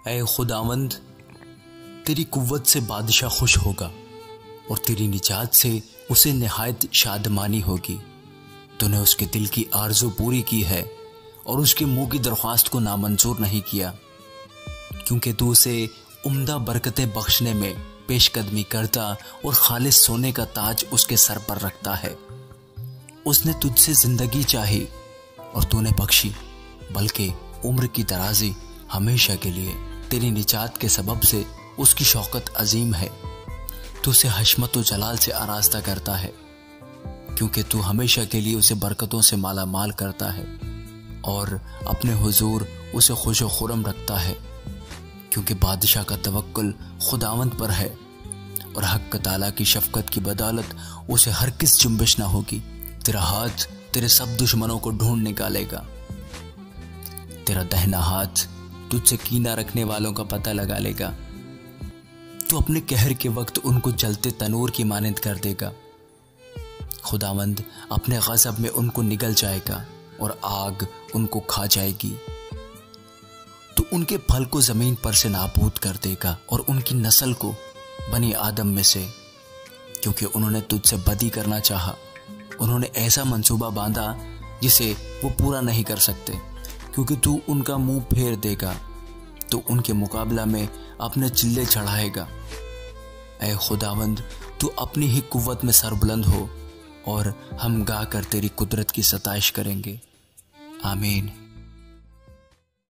ऐ खुदावंद, तेरी कुव्वत से बादशाह खुश होगा और तेरी निजात से उसे निहायत शादमानी होगी। तूने उसके दिल की आरज़ू पूरी की है और उसके मुंह की दरख्वास्त को नामंजूर नहीं किया, क्योंकि तू उसे उम्दा बरकतें बख्शने में पेशकदमी करता और खालिस सोने का ताज उसके सर पर रखता है। उसने तुझसे जिंदगी चाही और तूने बख्शी, बल्कि उम्र की दराजी हमेशा के लिए। तेरी निजात के सबब से उसकी शौकत अजीम है। तू उसे हशमत व जलाल से आरास्ता करता है, क्योंकि तू हमेशा के लिए उसे बरकतों से माला माल करता है और अपने हुजूर उसे खुश व खुरम रखता है, क्योंकि बादशाह का तवक्कुल खुदावंद पर है और हक ताला की शफकत की बदौलत उसे हर किस जुम्बिश ना होगी। तेरा हाथ तेरे सब दुश्मनों को ढूंढ निकालेगा। तेरा दाहिना हाथ तुझसे कीना रखने वालों का पता लगा लेगा। तू अपने कहर के वक्त उनको जलते तनूर की मानंद कर देगा। खुदावंद अपने गज़ब में उनको निगल जाएगा और आग उनको खा जाएगी। तू उनके फल को जमीन पर से नाबूद कर देगा और उनकी नस्ल को बनी आदम में से, क्योंकि उन्होंने तुझसे बदी करना चाहा। उन्होंने ऐसा मंसूबा बांधा जिसे वो पूरा नहीं कर सकते, क्योंकि तू उनका मुंह फेर देगा तो उनके मुकाबला में अपने चिल्ले चढ़ाएगा। ऐ खुदावंद, तू अपनी ही कुव्वत में सरबुलंद हो और हम गा कर तेरी कुदरत की सताइश करेंगे। आमीन।